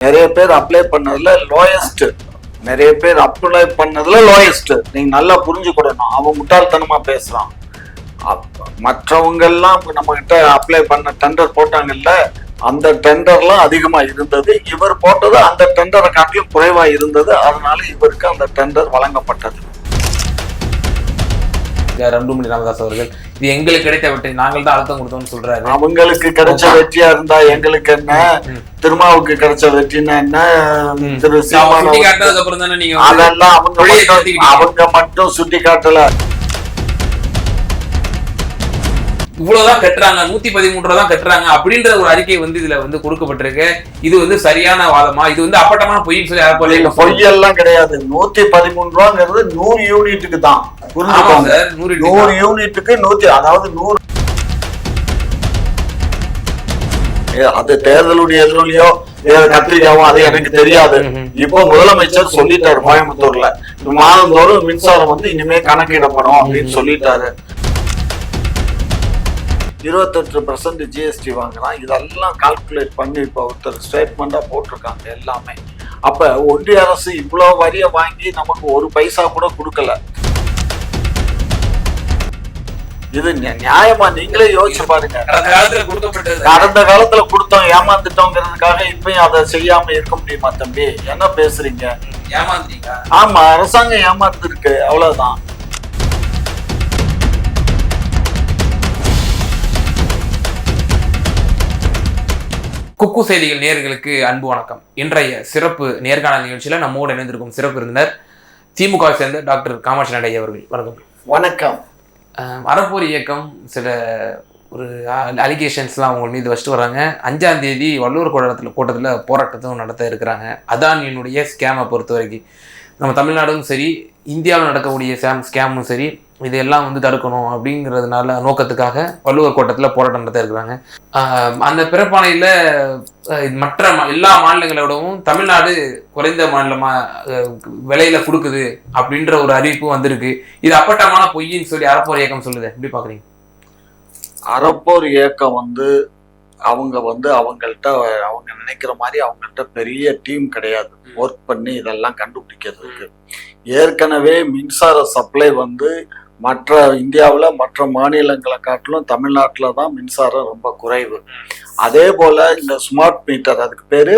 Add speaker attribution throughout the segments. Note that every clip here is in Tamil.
Speaker 1: நிறைய பேர் அப்ளை பண்ணதுல லோயஸ்ட், நிறைய பேர் அப்ளை பண்ணதுல லோயஸ்ட். நீங்க நல்லா புரிஞ்சுக்கிடணும். அவன் முட்டாள்தனமா பேசுறான். மற்றவங்க எல்லாம் நம்ம கிட்ட அப்ளை பண்ண டெண்டர் போட்டாங்கல்ல, அந்த டெண்டர்லாம் அதிகமா இருந்தது. இவர் போட்டது அந்த டெண்டரை காட்டிலும் குறைவா இருந்தது. அதனால இவருக்கு அந்த டெண்டர் வழங்கப்பட்டது.
Speaker 2: ரண்டுமணி ராமதாஸ் அவர்கள் இது எங்களுக்கு கிடைத்த வெற்றி, நாங்கள் தான் அழுத்தம் கொடுத்தோம்னு சொல்றாரு.
Speaker 1: அவங்களுக்கு கிடைச்ச வெற்றியா இருந்தா எங்களுக்கு என்ன, திருமாவுக்கு கிடைச்ச வெற்றின்னா என்ன, திரு சீமான் அதெல்லாம் அவங்க மட்டும் சுட்டி காட்டல.
Speaker 2: இவ்வளவுதான் கட்டுறாங்க, 113 தான் கட்டுறாங்க அப்படின்ற ஒரு அறிக்கை இதுல கொடுக்கப்பட்டிருக்கு. இது சரியான வாதமா? இது அப்பட்டமான பொய்ன்னு சொல்லி
Speaker 1: பொய்யெல்லாம் கிடையாது. 113 ரூபாங்கிறது 100 யூனிட்டுக்கு தான். 100 யூனிட்டுக்கு 100, அதாவது 100. அது தேர்தலுடைய எதிரொலியோ கத்திரிக்காவோ அது எனக்கு தெரியாது. இப்போ முதலமைச்சர் சொல்லிட்டாரு கோயம்புத்தூர்ல, மாதந்தோறும் மின்சாரம் இனிமே கணக்கிடப்படும் அப்படின்னு சொல்லிட்டாரு. 28% ஜிஎஸ்டி வாங்குறான். இதெல்லாம் கால்குலேட் பண்ணி இப்போ ஒருத்தர் ஸ்டேட்மெண்டா போட்டிருக்காங்க எல்லாமே. அப்ப ஒன்றிய அரசு இவ்வளவு வரிய வாங்கி நமக்கு ஒரு பைசா கூட கொடுக்கல. இது நியாயமா? நீங்களே யோசிச்சு பாருங்க. கடந்த காலத்துல கொடுத்தோம், ஏமாந்துட்டோங்கிறதுக்காக இப்பயும் அதை செய்யாம இருக்க முடியுமா தம்பி? என்ன பேசுறீங்க? ஆமா, அரசாங்கம் ஏமாந்து இருக்கு, அவ்வளவுதான்.
Speaker 2: குக்கு செய்திகள் நேயர்களுக்கு அன்பு வணக்கம். இன்றைய சிறப்பு நேர்காணல் நிகழ்ச்சியில நம்மோடு இணைந்திருக்கும் சிறப்பு விருந்தினர் திமுக சேர்ந்த டாக்டர் காமாட்சி நடை அவர்கள். வணக்கம்.
Speaker 1: வணக்கம்.
Speaker 2: அறப்போர் இயக்கம் சில ஒரு அலிகேஷன்ஸ்லாம் அவங்க மீது வச்சுட்டு வராங்க. 5ஆம் தேதி வள்ளுவர் கூட்டத்தில் போராட்டத்தும் நடத்த இருக்கிறாங்க. அதானியினுடைய ஸ்கேமை பொறுத்த வரைக்கும் நம்ம தமிழ்நாடும் சரி, இந்தியாவில் நடக்கக்கூடிய ஸ்கேமும் சரி, இதெல்லாம் தடுக்கணும் அப்படிங்கிறதுனால நோக்கத்துக்காக வள்ளுவர் கோட்டத்தில் போராட்டம் நடத்த இருக்கிறாங்க. அந்த பிறப்பாணையில் மற்ற எல்லா மாநிலங்களோடவும் தமிழ்நாடு குறைந்த மாநிலமா விலையில கொடுக்குது அப்படின்ற ஒரு அறிவிப்பு வந்திருக்கு. இது அப்பட்டமான பொய்ன்னு சொல்லி அறப்போர் இயக்கம் சொல்லுது. எப்படி பாக்குறீங்க?
Speaker 1: அறப்போர் இயக்கம் அவங்க அவங்கள்ட்ட அவங்க நினைக்கிற மாதிரி அவங்கள்ட்ட பெரிய டீம் கிடையாது ஒர்க் பண்ணி இதெல்லாம் கண்டுபிடிக்கிறதுக்கு. ஏற்கனவே மின்சார சப்ளை மற்ற இந்தியாவில் மற்ற மாநிலங்களை காட்டிலும் தமிழ்நாட்டில் தான் மின்சாரம் ரொம்ப குறைவு. அதே போல இந்த ஸ்மார்ட் மீட்டர், அதுக்கு பேரு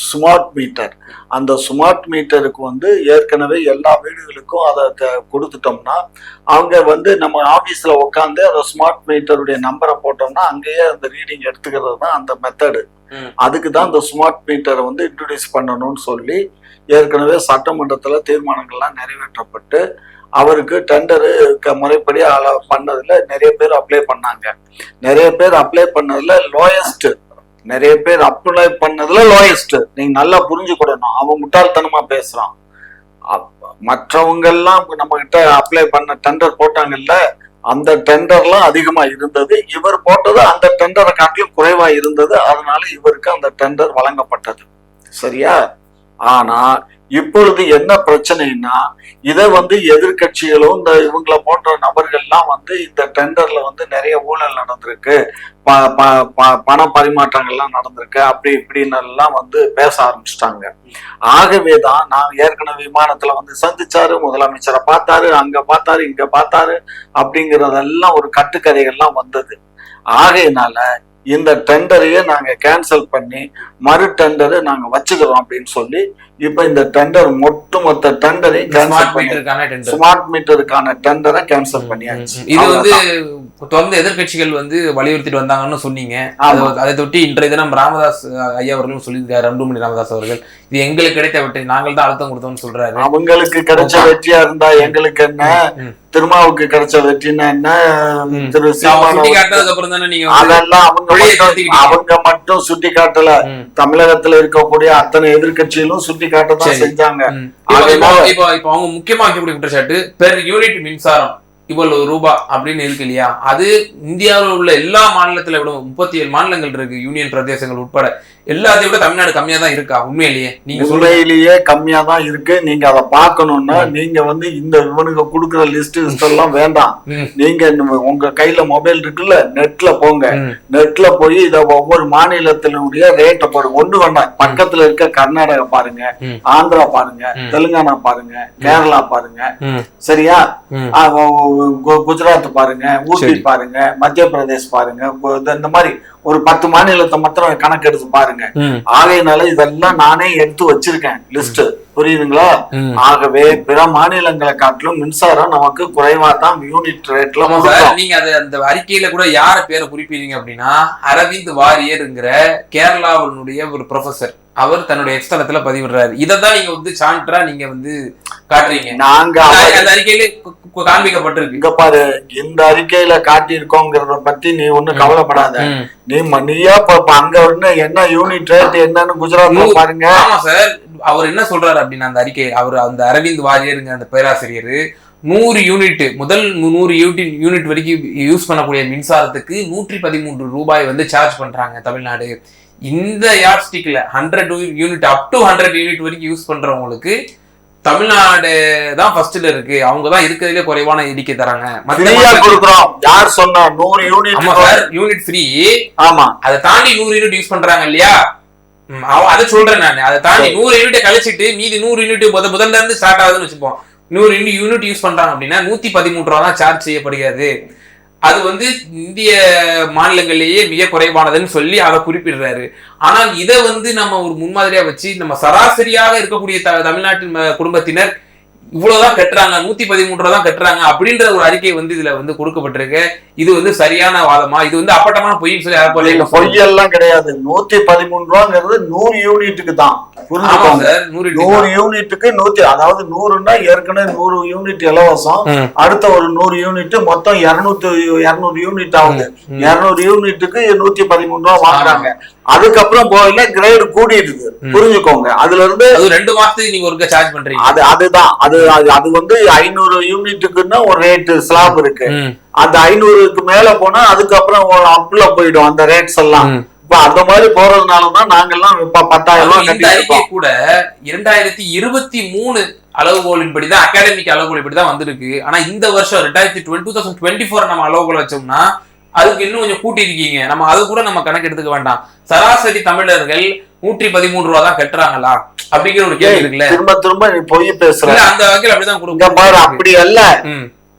Speaker 1: ஸ்மார்ட் மீட்டர், அந்த ஸ்மார்ட் மீட்டருக்கு ஏற்கனவே எல்லா வீடுகளுக்கும் அதை கொடுத்துட்டோம்னா அவங்க நம்ம ஆபீஸ்ல உட்காந்து அந்த ஸ்மார்ட் மீட்டருடைய நம்பரை போட்டோம்னா அங்கேயே அந்த ரீடிங் எடுத்துக்கிறது தான் அந்த மெத்தடு. அதுக்கு தான் இந்த ஸ்மார்ட் மீட்டரை இன்ட்ரோடியூஸ் பண்ணணும்னு சொல்லி ஏற்கனவே சட்டமன்றத்துல தீர்மானங்கள்லாம் நிறைவேற்றப்பட்டு அவருக்கு டெண்டரு முறைப்படி பண்ணதுல நிறைய பேர் அப்ளை பண்ணாங்க. நிறைய பேர் அப்ளை பண்ணதுல லோயஸ்ட், நிறைய பேர் அப்ளை பண்ணதுல லோயஸ்ட். நீங்க நல்லா புரிஞ்சுக்கிடணும். அவன் முட்டாள்தனமா பேசுறான். மற்றவங்க எல்லாம் நம்ம கிட்ட அப்ளை பண்ண டெண்டர் போட்டாங்கல்ல, அந்த டெண்டர்லாம் அதிகமா இருந்தது. இவர் போட்டது அந்த டெண்டரை காட்டிலும் குறைவா இருந்தது. அதனால இவருக்கு அந்த டெண்டர் வழங்கப்பட்டது. சரியா? ஆனா இப்பொழுது என்ன பிரச்சனைன்னா, இதை எதிர்கட்சிகளும் இந்த இவங்களை போன்ற நபர்கள்லாம் இந்த டெண்டர்ல நிறைய ஊழல் நடந்திருக்கு, பண பரிமாற்றங்கள்லாம் நடந்திருக்கு, அப்படி இப்படின்னு எல்லாம் பேச ஆரம்பிச்சிட்டாங்க. ஆகவேதான் நான் ஏற்கனவே விமானத்துல சந்திச்சாரு, முதலமைச்சரை பார்த்தாரு, அங்க பார்த்தாரு, இங்க பார்த்தாரு அப்படிங்கறதெல்லாம் ஒரு கட்டுக்கதைகள்லாம் வந்தது. ஆகையினால இந்த டெண்டரையே நாங்க கேன்சல் பண்ணி மறு டெண்டரு நாங்க வச்சுக்கிறோம் அப்படின்னு சொல்லி இப்ப இந்த டெண்டர் ஒட்டுமொத்த டெண்டரையும் ஸ்மார்ட் மீட்டருக்கான டெண்டரை கேன்சல் பண்ணியாச்சு.
Speaker 2: இது தொடர்ந்து எதிர்கட்சிகள் வலியுறுத்திட்டு வந்தாங்கன்னு சொன்னீங்க. அதை தொட்டி இன்றைய தினம் ராமதாஸ் ஐயா அவர்களும் சொல்லியிருக்காரு, ரண்டுமணி ராமதாஸ் அவர்கள் இது எங்களுக்கு கிடைத்த வெற்றி, நாங்கள் தான் அழுத்தம் கொடுத்தோம்னு சொல்றாரு.
Speaker 1: அவங்களுக்கு கிடைச்ச வெற்றியா இருந்தா எங்களுக்கு என்ன, திருமாவுக்கு கிடைச்ச வெற்றின்னா என்ன, திரு சீமான் அதெல்லாம் அவங்க மட்டும் சுட்டி காட்டல. தமிழகத்துல இருக்கக்கூடிய அத்தனை எதிர்கட்சிகளும் சுட்டி காட்டதான் செஞ்சாங்க.
Speaker 2: இப்ப அவங்க முக்கியமா வைக்கக்கூடிய குற்றச்சாட்டு பெர் யூனிட் மின்சாரம் இவ்வளவு ரூபாய் அப்படின்னு இருக்கு இல்லையா, அது இந்தியாவில் உள்ள எல்லா மாநிலத்துல விட 37 மாநிலங்கள் இருக்கு, யூனியன் பிரதேசங்கள் உட்பட, எல்லாத்தையும் விட தமிழ்நாடு கம்மியா தான் இருக்கா? உண்மையிலேயே நீங்க
Speaker 1: உண்மையிலேயே கம்மியா தான் இருக்கு. நீங்க அதை பார்க்கணும்னா நீங்க வந்து இந்த இவனுங்க கொடுக்குற லிஸ்ட் எல்லாம் வேண்டாம். நீங்க உங்க கையில மொபைல் இருக்குல்ல, நெட்ல போங்க. நெட்ல போய் இத ஒவ்வொரு மாநிலத்தினுடைய ரேட்டை பாருங்க. ஒண்ணு வேண்டாம், பக்கத்துல இருக்க கர்நாடகா பாருங்க, ஆந்திரா பாருங்க, தெலுங்கானா பாருங்க, கேரளா பாருங்க, சரியா, குஜராத் பாருங்க, ஊட்டி பாருங்க, மத்திய பிரதேஷ் பாருங்க, இந்த மாதிரி ஒரு 10 மாநிலத்தை மாத்திரம் கணக்கெடுத்து பாருங்க. ஆகையினால இதெல்லாம் நானே எடுத்து வச்சிருக்கேன் லிஸ்ட், புரியுதுங்களா? ஆகவே பிற மாநிலங்களை காட்டிலும் மின்சாரம் நமக்கு குறைவா தான் யூனிட் ரேட்ல.
Speaker 2: நீங்க அந்த அறிக்கையில கூட யார பேரை குறிப்பிடுறீங்க அப்படின்னா, அரவிந்த் வாரியர்ங்கிற கேரளாவுடைய ஒரு ப்ரொஃபசர், அவர் தன்னுடைய எக்ஸ்தலத்துல பதிவிடுறாரு. இதான் நீங்க வந்து சான்றா நீங்க வந்து காட்டுறீங்க. நாங்க அந்த அறிக்கையில காண்பிக்கப்பட்டிருக்கு. இங்க பாரு, இந்த அறிக்கையில காட்டியிருக்கோங்கிறத பத்தி நீ ஒண்ணு கவலைப்படாத. நீயா அங்க என்ன யூனிட் ரேட் என்னன்னு குஜராத் பாருங்க. ஆமா சார், அவர் என்ன சொல்றாரு அப்படின்னா, அந்த அறிக்கை, அவர் அந்த அரவிந்த் வாரியருங்க அந்த பேராசிரியர் 100 யூனிட், முதல் 100 யூனிட் வரைக்கும் யூஸ் பண்ணக்கூடிய மின்சாரத்துக்கு 113 ரூபாய் வந்து சார்ஜ் பண்றாங்க தமிழ்நாடு. இந்த யார்ட்ஸ்டிக்ல 100 யூனிட் அப் டு 100 யூனிட் வரைக்கும் யூஸ் பண்றவங்களுக்கு தமிழ்நாடு தான் ஃபர்ஸ்ட்ல இருக்கு. அவங்க தான் இருக்கிறதுல குறைவான எண்ணிக்கை தராங்க.
Speaker 1: யார் சொன்னா 100 யூனிட்?
Speaker 2: ஆமா சார், யூனிட் ஃப்ரீ. ஆமா, அதை தாண்டி 100 யூனிட் யூஸ் பண்றாங்க இல்லையா, அதை சொல்றேன் நான். அதை தாண்டி 100 யூனிட் கழிச்சிட்டு மீதி 100 யூனிட் முதல்ல இருந்து ஸ்டார்ட் ஆகுதுன்னு வச்சுப்போம். 100 யூனிட் யூஸ் பண்றாங்க அப்படின்னா 113 ரூபா தான் சார்ஜ் செய்யப்படுகிறது. அது வந்து இந்திய மாநிலங்களிலேயே மிக குறைவானதுன்னு சொல்லி அதை குறிப்பிடுறாரு. ஆனால் இதை வந்து நம்ம ஒரு முன்மாதிரியா வச்சு நம்ம சராசரியாக இருக்கக்கூடிய தமிழ்நாட்டின் குடும்பத்தினர் இவ்வளவுதான் கட்டுறாங்க, 113 ரூபா தான் கட்டுறாங்க அப்படின்ற ஒரு அறிக்கை வந்து இதுல வந்து கொடுக்கப்பட்டிருக்கு. இது வந்து சரியான வாதமா? இது வந்து அப்பட்டமான பொய்ன்னு சொல்லி
Speaker 1: பொய்யெல்லாம் கிடையாது. 113 ரூபாங்கிறது 100 யூனிட்டுக்கு தான். 100 யூனிட்டுக்கு 100, அதாவது 100ன்னா ஏற்கனவே 100 யூனிட் இலவசம், அடுத்த ஒரு 100 யூனிட் மொத்தம் 200 யூனிட் ஆகுது. 200 யூனிட்டுக்கு 113 ரூபா வாங்குறாங்க. அதுக்கப்புறம் போகல கிரேடு கூடிடுது, புரிஞ்சுக்கோங்க. அதுல இருந்து 2 மாசத்துக்கு நீங்க ஒரு சார்ஜ் பண்றீங்க. அதுதான் அது வந்து 500 யூனிட்டுக்குன்னா ஒரு ரேட் ஸ்லாப் இருக்கு. அந்த 500க்கு மேல போனா அதுக்கப்புறம் அப்ல போயிடும் அந்த ரேட்ஸ் எல்லாம். இப்ப அந்த மாதிரி போறதுனாலதான் நாங்கெல்லாம் இப்ப 10,000 ரூபாய் கட்டி
Speaker 2: கூட 2023 அளவுகோலின்படிதான், அகாடமிக் அளவுகோலின்படிதான் வந்திருக்கு. ஆனா இந்த வருஷம் 2024 நம்ம அளவுகோல் வச்சோம்னா அதுக்கு இன்னும் கொஞ்சம் கூட்டி இருக்கீங்க. நம்ம அது கூட நம்ம கணக்கு எடுத்துக்க வேண்டாம். சராசரி தமிழர்கள் 113 ரூபா தான் கட்டுறாங்களா அப்படிங்கிற ஒரு கேள்வி இருக்குல்ல.
Speaker 1: திரும்ப நீ போய் பேசுற அந்த வகையில் அப்படிதான் கொடுங்க. அப்படி அல்ல,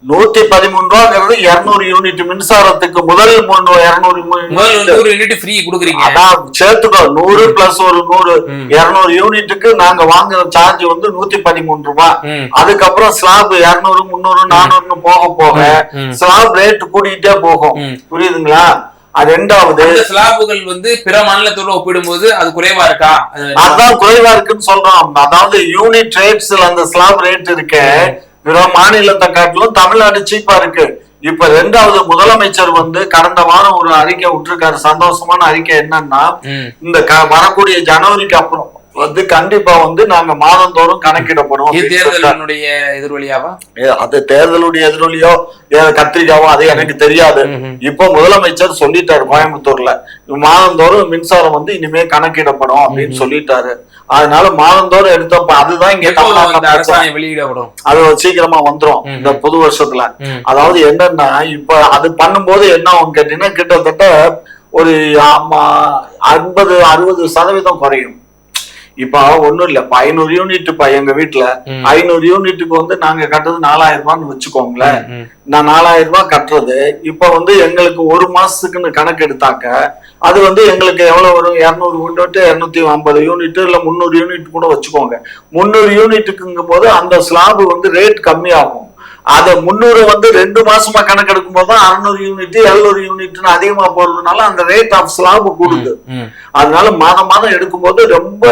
Speaker 1: 113 ரூபாங்கிறது 200 யூனிட் மின்சாரத்துக்கு முதல் 200
Speaker 2: யூனிட் ஃப்ரீ கொடுக்குறீங்க.
Speaker 1: அதான் சேர்த்துக்கோ, 100 பிளஸ் ஒரு 100 200 யூனிட்டுக்கு நாங்க வாங்குற சார்ஜ் வந்து 113 ரூபாய். அதுக்கப்புறம் ஸ்லாப் 200 300 400 போக போக ஸ்லாப் ரேட் கூடிட்டே போகும், புரியுதுங்களா? ரெண்டாவது
Speaker 2: ஸ்லாபுகள் வந்து பிற மாநிலத்தோட ஒப்பிடும்போது அது குறைவா இருக்கா?
Speaker 1: அதான் குறைவா இருக்குன்னு சொல்றோம். அதாவது யூனிட் ரேட்ஸ்ல அந்த ஸ்லாப் ரேட் இருக்கு, பிற மாநிலத்தை காட்டிலும் தமிழ்நாடு சீப்பா இருக்கு. இப்ப ரெண்டாவது முதலமைச்சர் வந்து கடந்த வாரம் ஒரு அறிக்கை விட்டுருக்காரு, சந்தோஷமான அறிக்கை. என்னன்னா, இந்த வரக்கூடிய ஜனவரிக்கு அப்புறம் வந்து கண்டிப்பா வந்து நாங்க மாதந்தோறும் கணக்கிடப்படும்.
Speaker 2: தேர்தலுடைய எதிர்வலியாவா?
Speaker 1: அது தேர்தலுடைய எதிர்வலியோ கத்திரிக்காவோ அது எனக்கு தெரியாது. இப்போ முதலமைச்சர் சொல்லிட்டாரு கோயம்புத்தூர்ல, மாதந்தோறும் மின்சாரம் வந்து இனிமே கணக்கிடப்படும் அப்படின்னு சொல்லிட்டாரு. அதனால மாதந்தோறும் எடுத்தப்ப அதுதான் இங்க
Speaker 2: அரசாங்கம் வெளியிடப்படும். அது
Speaker 1: சீக்கிரமா வந்துரும் இந்த புது வருஷத்துல. அதாவது என்னன்னா, இப்ப அது பண்ணும்போது என்ன ஆகும் கேட்டீங்கன்னா, கிட்டத்தட்ட ஒரு 50-60% குறையும். இப்ப ஒண்ணும் இல்ல, 500 யூனிட் இப்ப எங்க வீட்டுல 500 யூனிட்டுக்கு வந்து நாங்க கட்டுறது 4000 ரூபான்னு வச்சுக்கோங்களேன். நான் 4000 ரூபாய் கட்டுறது இப்ப வந்து எங்களுக்கு ஒரு மாசத்துக்குன்னு கணக்கு எடுத்தாக்க அது வந்து எங்களுக்கு எவ்வளவு வரும்? 200 யூனிட் 250 யூனிட் இல்ல 300 யூனிட் கூட வச்சுக்கோங்க. 300 யூனிட்டுக்குங்கும் போது அந்த ஸ்லாப் வந்து ரேட் கம்மியாகும். அத 300 வந்து 2 மாசமா கணக்கெடுக்கும் போது 600 யூனிட் 700 யூனிட்னு அதிகமா போறதுனால அந்த ரேட் ஆஃப் ஸ்லாப் கூடுது. அதனால மாதம் எடுக்கும்போது ரொம்ப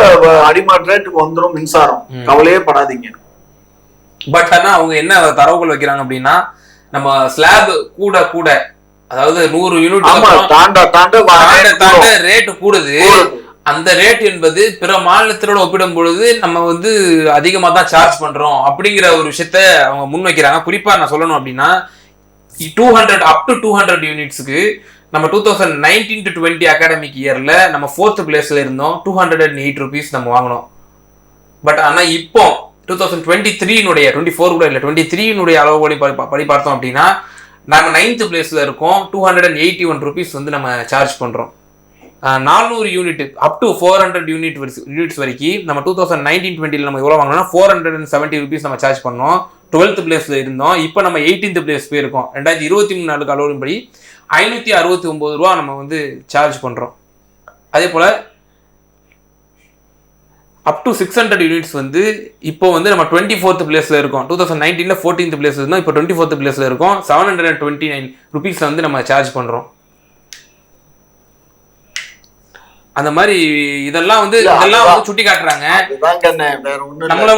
Speaker 1: அடிமாட் ரேட்டுக்கு வந்துடும் மின்சாரம், கவலையே படாதீங்க.
Speaker 2: பட் ஆனா அவங்க என்ன தரவுகள் வைக்கிறாங்க அப்படின்னா, நம்ம ஸ்லாப் கூட கூட, அதாவது 100 யூனிட் தாண்ட ரேட் கூடுது. அந்த ரேட் என்பது பிற மாநிலத்தோட ஒப்பிடும் பொழுது நம்ம வந்து அதிகமா தான் சார்ஜ் பண்றோம் அப்படிங்கிற ஒரு விஷயத்த அவங்க முன்வைக்கிறாங்க. குறிப்பா நான் சொல்லணும் அப்படின்னா, 200 up to 200 யூனிட்ஸ்க்கு நம்ம 2019-20 அகாடமிக் இயர்ல நம்ம 4th பிளேஸ்ல இருந்தோம். 208 rupees நம்ம வாங்கினோம். பட் ஆனா இப்போ 2023 24 கூட இல்லை 23 அளவு படி பார்த்தோம் அப்படின்னா நம்ம 9th பிளேஸ்ல இருக்கோம். 281 rupees வந்து நம்ம சார்ஜ் பண்றோம். 400 யூனிட் அப் டு 400 யூனிட்ஸ் வரைக்கும் நம்ம 2019-20 நம்ம எவ்வளோ வாங்கினோம்னா 470 rupees நம்ம சார்ஜ் பண்ணோம். 12th பிளேஸ்ல இருந்தோம். இப்போ நம்ம 18th பிளேஸ் போயிருக்கோம். 2023 அளவுபடி 569 ரூபா நம்ம வந்து சார்ஜ் பண்றோம். அதே போல அப் டு 600 யூனிட்ஸ் வந்து இப்போ வந்து நம்ம 24th பிளேஸ்ல இருக்கோம். 2019ல 14th பிளேஸ்ல இருந்தோம். இப்போ 24th பிளேஸ்ல இருக்கோம். 729 rupees வந்து நம்ம சார்ஜ் பண்றோம். அந்த மாதிரி இதெல்லாம் வந்து சுட்டி காட்டுறாங்க. நம்மளை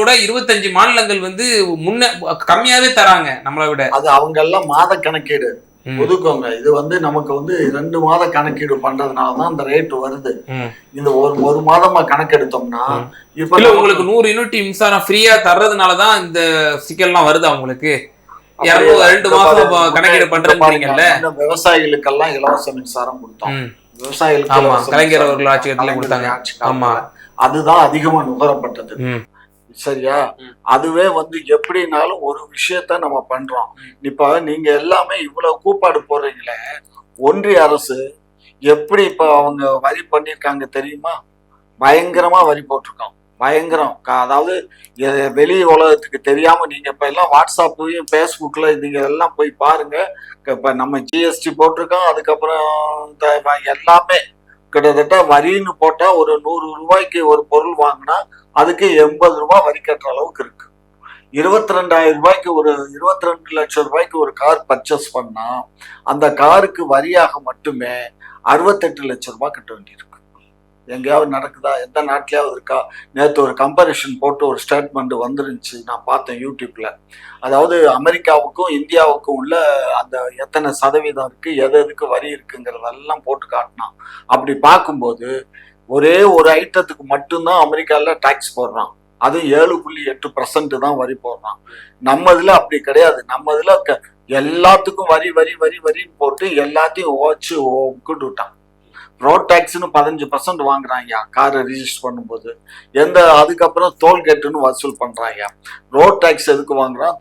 Speaker 2: விட 25 மாநிலங்கள் வந்து முன்ன கம்மியாவே தராங்க நம்மளை விட.
Speaker 1: அது அவங்க எல்லாம் மாத கணக்கீடு ஒதுக்குவாங்க. இது வந்து நமக்கு வந்து 2 மாத கணக்கீடு பண்றதுனாலதான் அந்த ரேட் வருது. இந்த ஒரு மாதமா கணக்கெடுத்தோம்னா இப்ப
Speaker 2: உங்களுக்கு 100 யூனிட் மின்சாரம் ஃப்ரீயா தர்றதுனாலதான் இந்த சிக்கல்லாம் வருது. அவங்களுக்கு 2 மாசம் கணக்கீடு பண்றீங்கல்ல.
Speaker 1: விவசாயிகளுக்கெல்லாம் இலவச மின்சாரம் கொடுத்தோம். விவசாயிகளுக்கு
Speaker 2: கலைஞர் அவர்கள் ஆட்சியத்துல கொடுத்தாங்க. ஆமா,
Speaker 1: அதுதான் அதிகமா நுகரப்பட்டது. சரியா? அதுவே வந்து எப்படினாலும் ஒரு விஷயத்த நம்ம பண்றோம். இப்ப நீங்க எல்லாமே இவ்வளவு கூப்பாடு போடுறீங்களே, ஒன்றிய அரசு எப்படி இப்ப அவங்க வரி பண்ணிருக்காங்க தெரியுமா? பயங்கரமா வரி போட்டிருக்கோம். பயங்கரம். அதாவது வெளி உலகத்துக்கு தெரியாம நீங்க இப்ப எல்லாம் வாட்ஸ்அப்லயும் பேஸ்புக்ல நீங்க எல்லாம் போய் பாருங்க. இப்ப நம்ம ஜிஎஸ்டி போட்டிருக்கோம். அதுக்கப்புறம் எல்லாமே கிட்டத்தட்ட வரின்னு போட்டா ஒரு 100 ரூபாய்க்கு ஒரு பொருள் வாங்கினா அதுக்கு 80 ரூபாய் வரி கட்டுற அளவுக்கு இருக்கு. 22,000 ரூபாய்க்கு 22 லட்சம் ரூபாய்க்கு ஒரு கார் பர்ச்சேஸ் பண்ணா அந்த காருக்கு வரியாக மட்டுமே 68 லட்சம் ரூபாய் கட்ட வேண்டியிருக்கு. எங்கேயாவது நடக்குதா? எந்த நாட்டிலேயாவது இருக்கா? நேற்று ஒரு கம்பேரிஷன் போட்டு ஒரு ஸ்டேட்மெண்ட் வந்துருந்துச்சு, நான் பார்த்தேன் யூடியூப்ல. அதாவது அமெரிக்காவுக்கும் இந்தியாவுக்கும் உள்ள அந்த எத்தனை சதவீதம் இருக்கு, எதுக்கு வரி இருக்குங்கிறதெல்லாம் போட்டு காட்டினான். அப்படி பார்க்கும்போது ஒரே ஒரு ஐட்டத்துக்கு மட்டும்தான் அமெரிக்கால டாக்ஸ் போடுறான். அது 7.8% தான் வரி போடுறான். நம்ம இதுல அப்படி கிடையாது. நம்ம இதுல எல்லாத்துக்கும் வரி வரி வரி வரின்னு போட்டு எல்லாத்தையும் ஓச்சுட்டு விட்டான். ரோட் டாக்ஸ்னு 15% வாங்குறாங்க காரை ரிஜிஸ்டர் பண்ணும்போது. அதுக்கப்புறம் டோல்கேட்டுன்னு வசூல் பண்றாங்க. ரோட் டாக்ஸ் எதுக்கு வாங்குறான்,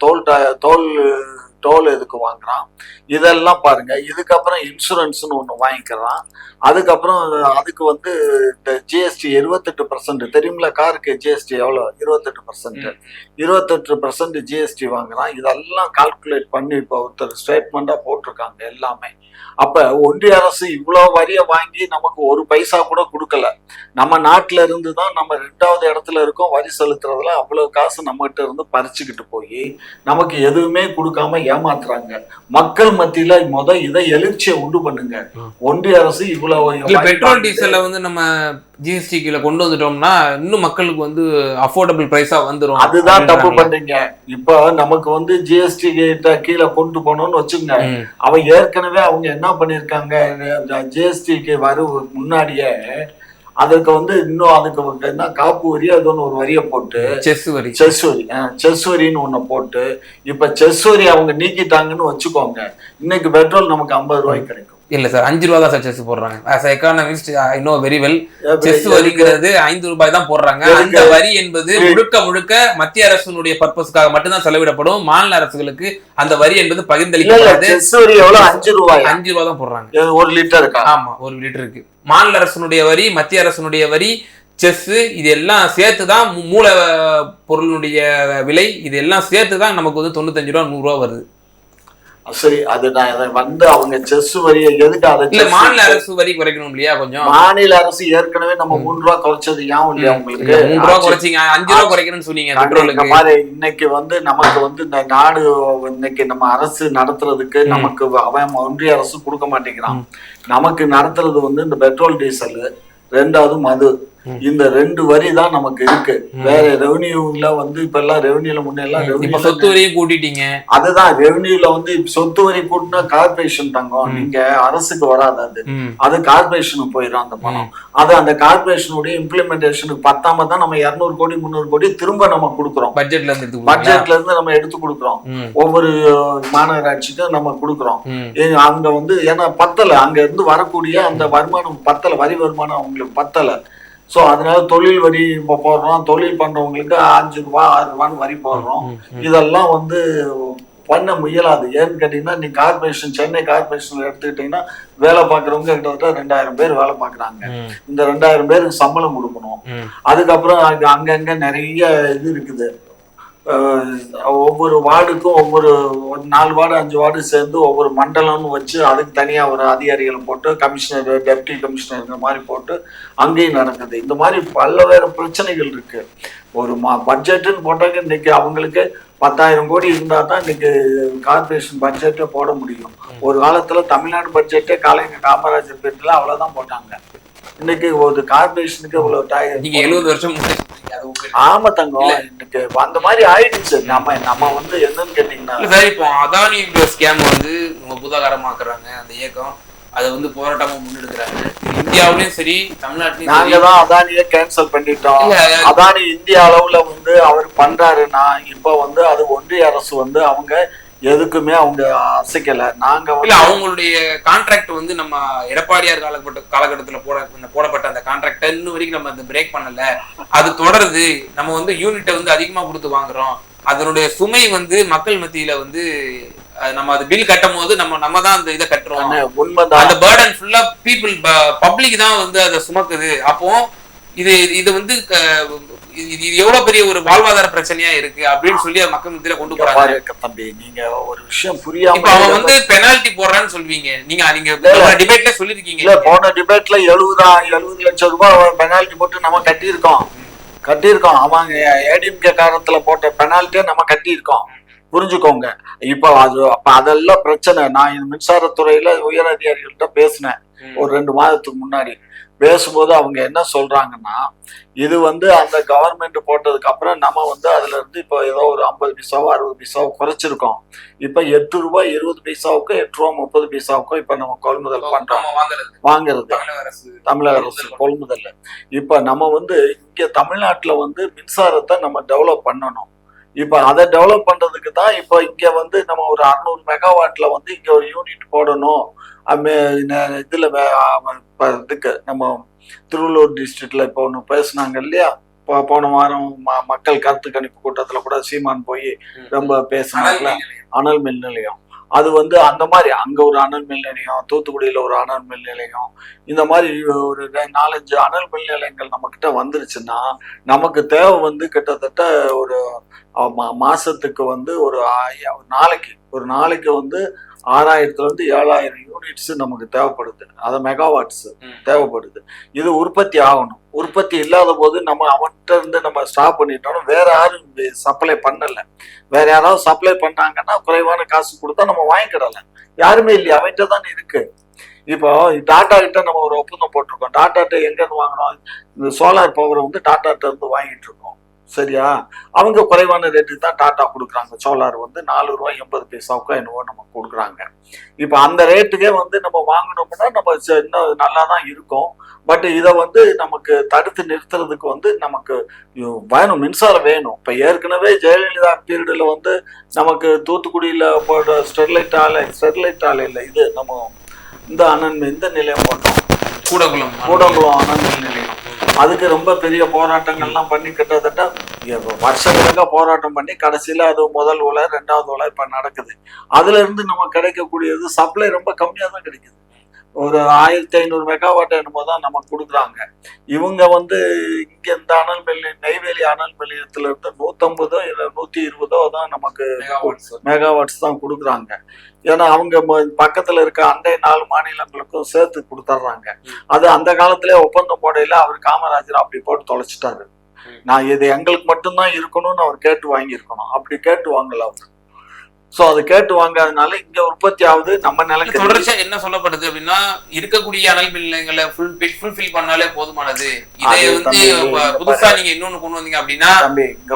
Speaker 1: டோல் எதுக்கு வாங்குறான், இதெல்லாம் பாருங்க. இதுக்கப்புறம் இன்சூரன்ஸ்னு ஒண்ணு வாங்கிக்கிறான். அதுக்கப்புறம் அதுக்கு வந்து இந்த ஜிஎஸ்டி 28% தெரியுமில்ல. காருக்கு ஜிஎஸ்டி எவ்வளவு? 28% ஜிஎஸ்டி வாங்குறான். இதெல்லாம் கால்குலேட் பண்ணி இப்போ ஒருத்தர் ஸ்டேட்மெண்டா போட்டிருக்காங்க எல்லாமே. அப்ப ஒன்றிய அரசு இவ்வளவு வரிய வாங்கி நமக்கு ஒரு பைசா கூட கொடுக்கல. நம்ம நாட்டுல இருந்து தான் நம்ம 2வது இடத்துல இருக்கோம். வரி செலுத்துறதுல அவ்வளவு காசு நம்ம கிட்ட இருந்து பறிச்சுக்கிட்டு போய் நமக்கு எதுவுமே கொடுக்காம ஏமாத்துறாங்க. மக்கள் மத்தியில இதை எழுச்சியை உண்டு பண்ணுங்க. ஒன்றிய அரசு இவ்வளவு
Speaker 2: பெட்ரோல் டீசல்ல வந்து நம்ம ஜிஎஸ்டி கீழே கொண்டு வந்துட்டோம்னா இன்னும் மக்களுக்கு வந்து அஃபோர்டபிள் பிரைஸா வந்துடும்.
Speaker 1: அதுதான் தப்பு பண்றீங்க. இப்ப நமக்கு வந்து ஜிஎஸ்டி கீழே கொண்டு போனோம்னு வச்சுங்க. அவன் ஏற்கனவே அவங்க என்ன பண்ணிருக்காங்க, ஜிஎஸ்டிக்கு முன்னாடியே அதுக்கு வந்து இன்னும் அதுக்கு என்ன காப்பு வரி அது ஒரு வரியை போட்டு செஸ் வரின்னு ஒண்ணு போட்டு இப்ப செஸ் வரி அவங்க நீக்கிட்டாங்கன்னு வச்சுக்கோங்க. இன்னைக்கு பெட்ரோல் நமக்கு 50 ரூபாய்க்கு கிடைக்கும்.
Speaker 2: இல்ல சார், 5 ரூபா தான் சார் செஸ் போடுறாங்க. As economist I know very well. Cess வரிங்கிறது 5 ரூபாய் தான் போடுறாங்க. அந்த வரி என்பது முழுக்க மத்திய அரசுடைய பர்பஸ்க்காக மட்டும்தான் செலவிடப்படும். மாநில அரசுகளுக்கு அந்த வரி என்பது பகிர்ந்தளிக்கப்படாது.
Speaker 1: 5 ரூபாய்
Speaker 2: தான் போடுறாங்க
Speaker 1: 1 லிட்டருக்கு.
Speaker 2: ஆமா, 1 லிட்டருக்கு. மாநில அரசுடைய வரி, மத்திய அரசுடைய வரி, செஸ், இது எல்லாம் சேர்த்துதான் மூல பொருளுடைய விலை. இது எல்லாம் சேர்த்துதான் நமக்கு வந்து 95 ரூபா 100 ரூபா வருது.
Speaker 1: சரி, அது வந்து அவங்க செஸ் வரியை எதுக்கு அதை
Speaker 2: மாநில அரசு வரி குறைக்கணும் இல்லையா? கொஞ்சம்
Speaker 1: மாநில அரசு ஏற்கனவே நம்ம 3 ரூபா குறைச்சது ஏன் இல்லையா? உங்களுக்கு
Speaker 2: 3 ரூபா குறைச்சிங்க, 5 ரூபா குறைக்கணும்னு சொன்னீங்க பெட்ரோலுக்கு.
Speaker 1: இன்னைக்கு வந்து நமக்கு வந்து இந்த நாடு இன்னைக்கு நம்ம அரசு நடத்துறதுக்கு நமக்கு அவன் ஒன்றிய அரசு கொடுக்க மாட்டேங்கிறான். நமக்கு நடத்துறது வந்து இந்த பெட்ரோல் டீசல், 2வது மது. இந்த 2 வரி தான் நமக்கு இருக்கு. வேற ரெவன்யூல வந்து இப்ப எல்லாம் ரெவன்யூல முன்னெல்லாம் ரெவன்யூ
Speaker 2: சொத்து வரியும் கூட்டிட்டீங்க.
Speaker 1: அதுதான் ரெவன்யூல வந்து சொத்து வரி கூட்டினா கார்பரேஷன் தங்கம், நீங்க அரசுக்கு வராது. அது கார்பரேஷனுக்கு போயிடும் அந்த பணம். அது அந்த கார்பரேஷனுடைய இம்ப்ளிமெண்டேஷனுக்கு பத்தாம தான் நம்ம 200 கோடி 300 கோடி திரும்ப நம்ம கொடுக்குறோம். பட்ஜெட்ல இருந்து நம்ம எடுத்து கொடுக்குறோம். ஒவ்வொரு மாநகராட்சிக்கும் நம்ம கொடுக்குறோம். அங்க வந்து ஏன்னா பத்தல, அங்க இருந்து வரக்கூடிய அந்த வருமானம் பத்தல, வரி வருமானம் அவங்களுக்கு பத்தல. சோ அதனால தொழில் வரி போடுறோம். தொழில் பண்றவங்களுக்கு 5 ரூபா 6 ரூபான்னு வரி போடுறோம். இதெல்லாம் வந்து பண்ண முயலாது. ஏன்னு கேட்டீங்கன்னா, நீ கார்பரேஷன் சென்னை கார்பரேஷன் எடுத்துக்கிட்டீங்கன்னா வேலை பாக்குறவங்க கிட்டத்தட்ட 2000 பேர் வேலை பாக்குறாங்க. இந்த 2000 பேருக்கு சம்பளம் கொடுக்கணும். அதுக்கப்புறம் அங்கங்க நிறைய இது இருக்குது. ஒவ்வொரு வார்டுக்கும் ஒவ்வொரு 4 வார்டு 5 வார்டு சேர்ந்து ஒவ்வொரு மண்டலம்னு வச்சு அதுக்கு தனியா ஒரு அதிகாரிகளை போட்டு கமிஷனர் டெப்டி கமிஷனர் மாதிரி போட்டு அங்கேயும் நடக்குது. இந்த மாதிரி பல்வேறு பிரச்சனைகள் இருக்கு. ஒரு பட்ஜெட்டுன்னு போட்டாங்க. இன்னைக்கு அவங்களுக்கு 10,000 கோடி இருந்தா தான் இன்னைக்கு கார்பரேஷன் பட்ஜெட்டை போட முடியும். ஒரு காலத்துல தமிழ்நாடு பட்ஜெட்டே காமராஜர் பேர்ல அவ்வளவுதான் போட்டாங்க. இன்னைக்கு ஒரு கார்பரேஷனுக்கு இவ்வளவு
Speaker 2: 70 வருஷம்
Speaker 1: ஆமா தங்கம், இன்னைக்கு அந்த மாதிரி ஆயிடுச்சு. நம்ம வந்து என்னன்னு கேட்டீங்கன்னா,
Speaker 2: இப்போ அதானி ஸ்கேம் வந்து புதாகரமாக்குறாங்க அந்த இயக்கம். அதை வந்து போராட்டமா முன்னெடுக்கிறாங்க. இந்தியாவிலயும் சரி தமிழ்நாட்டிலும்
Speaker 1: நாங்க தான் அதானியை கேன்சல் பண்ணிட்டோம். அதானி இந்திய அளவுல வந்து அவர் பண்றாருன்னா இப்ப வந்து அது ஒன்றிய அரசு வந்து அவங்க எதுக்குமே அவங்க அசைக்கல. நாங்க
Speaker 2: அவங்களுடைய கான்ட்ராக்ட் வந்து நம்ம எடப்பாடியார் காலகட்டத்துல போடப்பட்ட அந்த கான்ட்ராக்ட் இன்னும் வரைக்கும் நம்ம அந்த பிரேக் பண்ணல. அது தொடருது. நம்ம வந்து யூனிட்டை வந்து அதிகமா கொடுத்து வாங்குறோம். அதனுடைய சுமை வந்து மக்கள் மத்தியில வந்து நம்ம அது பில் கட்டும் போது நம்ம தான் அந்த இதை கட்டுறோம். அந்த பர்டன் ஃபுல்லா பீப்புள் பப்ளிக் தான் வந்து அதை சுமக்குது. அப்போ இது வந்து இது எவ்வளவு பெரிய ஒரு வாழ்வாதார பிரச்சனையா இருக்கு அப்படின்னு சொல்லி மக்கள் மத்தியில கொண்டு போறாங்க.
Speaker 1: தம்பி, நீங்க ஒரு விஷயம் புரியாம
Speaker 2: அவன் வந்து பெனால்டி போடுறான்னு சொல்வீங்க. நீங்க டிபேட்ல சொல்லிருக்கீங்க.
Speaker 1: போன டிபேட்ல 70 லட்சம் ரூபாய் பெனால்டி போட்டு நம்ம கட்டியிருக்கோம். அவங்க ஏடிஎம்கே காலத்துல போட்ட பெனால்ட்டியை நம்ம கட்டியிருக்கோம். புரிஞ்சுக்கோங்க. இப்ப அதெல்லாம் பிரச்சனை. நான் மின்சாரத்துறையில உயர் அதிகாரிகள்கிட்ட பேசினேன் ஒரு 2 மாதத்துக்கு முன்னாடி. பேசும்போது அவங்க என்ன சொல்றாங்கன்னா, இது வந்து அந்த கவர்மெண்ட் போட்டதுக்கு அப்புறம் நம்ம வந்து அதுல இருந்து இப்ப ஏதோ ஒரு 50 பைசாவோ 60 பைசாவோ குறைச்சிருக்கோம். இப்ப 8 ரூபாய் 20 பைசாவுக்கும் 8 ரூபாய் 30 பைசாவுக்கும் இப்ப நம்ம கொள்முதல் பண்றோம். வாங்குறது தமிழக அரசு கொள்முதல். இப்ப நம்ம வந்து இங்க தமிழ்நாட்டுல வந்து மின்சாரத்தை நம்ம டெவலப் பண்ணணும். இப்ப அதை டெவலப் பண்றதுக்கு தான் இப்ப இங்க வந்து நம்ம ஒரு 600 மெகாவாட்ல வந்து இங்க ஒரு யூனிட் போடணும். இதுல இதுக்கு நம்ம திருவள்ளூர் டிஸ்ட்ரிக்ட்ல இப்போ ஒண்ணு பேசுனாங்க இல்லையா, போன வாரம் மக்கள் கருத்து கணிப்பு கூட்டத்துல கூட சீமான் போய் ரொம்ப பேசினாங்கல்ல, அனல் மின் நிலையம். அது வந்து அந்த மாதிரி அங்க ஒரு அனல் மின் நிலையம், தூத்துக்குடியில ஒரு அனல் மின் நிலையம், இந்த மாதிரி ஒரு 4-5 அனல் மின் நிலையங்கள் நம்ம கிட்ட வந்துருச்சுன்னா நமக்கு தேவை வந்து கிட்டத்தட்ட ஒரு மாசத்துக்கு வந்து ஒரு நாளைக்கு வந்து 6000 இருந்து 7000 யூனிட்ஸ் நமக்கு தேவைப்படுது. அது மெகாவாட்ஸ் தேவைப்படுது. இது உற்பத்தி ஆகணும். உற்பத்தி இல்லாத போது நம்ம அவன்கிட்ட இருந்து நம்ம ஸ்டாப் பண்ணிட்டோம். வேற யாரும் சப்ளை பண்ணல. வேற யாராவது சப்ளை பண்ணாங்கன்னா குறைவான காசு கொடுத்தா நம்ம வாங்கிக்கிடலாம். யாருமே இல்லையா, அவன்கிட்ட தான் இருக்கு. இப்போ டாடா கிட்ட நம்ம ஒரு ஒப்பந்தம் போட்டிருக்கோம். டாடாட்ட எங்க இருந்து வாங்குறோம்? இந்த சோலார் பவரை வந்து டாடாட்ட இருந்து வாங்கிட்டு இருக்கோம். சரியா? அவங்க குறைவான ரேட்டுக்கு தான் டாடா கொடுக்குறாங்க. சோலார் வந்து 4 ரூபாய் 80 பைசாவுக்கோ என்னவோ நம்ம கொடுக்குறாங்க. இப்போ அந்த ரேட்டுக்கே வந்து நம்ம வாங்கினோம்னா நம்ம இன்னும் நல்லா தான் இருக்கும். பட் இதை வந்து நமக்கு தடுத்து நிறுத்துறதுக்கு வந்து நமக்கு வேணும், மின்சாரம் வேணும். இப்போ ஏற்கனவே ஜெயலலிதா பீரியடில் வந்து நமக்கு தூத்துக்குடியில் போடுற ஸ்டெர்லைட் ஆலையில் இது நம்ம இந்த நிலையம் போட்டோம், கூடங்குளம் அனல் மின் நிலையம். அதுக்கு ரொம்ப பெரிய போராட்டங்கள்லாம் பண்ணி கிட்டத்தட்ட வருஷக்கணக்காக போராட்டம் பண்ணி கடைசியில அது முதல் உலை 2வது உலை இப்ப நடக்குது. அதுல இருந்து நம்ம கிடைக்கக்கூடியது சப்ளை ரொம்ப கம்மியா தான் கிடைக்குது. ஒரு 1500 மெகாவாட் என்னமோ தான் நமக்கு கொடுக்குறாங்க. இவங்க வந்து இங்க இந்த அனல் மின் நெய்வேலி அனல் நிலையத்துல இருந்து 150 இல்லை 120 தான் நமக்கு மெகாவாட்ஸ் தான் கொடுக்குறாங்க. ஏன்னா அவங்க பக்கத்துல இருக்க அண்டை 4 மாநிலங்களுக்கும் சேர்த்து கொடுத்துட்றாங்க. அது அந்த காலத்திலே ஒப்பந்தம் போடையில அவர் காமராஜர் அப்படி போட்டு தொலைச்சிட்டாரு. நான் இது எங்களுக்கு மட்டும்தான் இருக்கணும்னு அவர் கேட்டு வாங்கியிருக்கணும். அப்படி கேட்டு வாங்கல அவர். சோ அது கேட்டு வாங்காதனால இங்க உற்பத்தி ஆகுது நம்ம நிலக்கு.
Speaker 2: தொடர்ச்சியா என்ன சொல்லப்படுது அப்படின்னா, இருக்கக்கூடிய அனல் மின் நிலையங்களை ஃபுல்ஃபில் பண்ணாலே போதுமானது. இதை வந்து புதுசா நீங்க இன்னொன்னு கொண்டு வந்தீங்க அப்படின்னா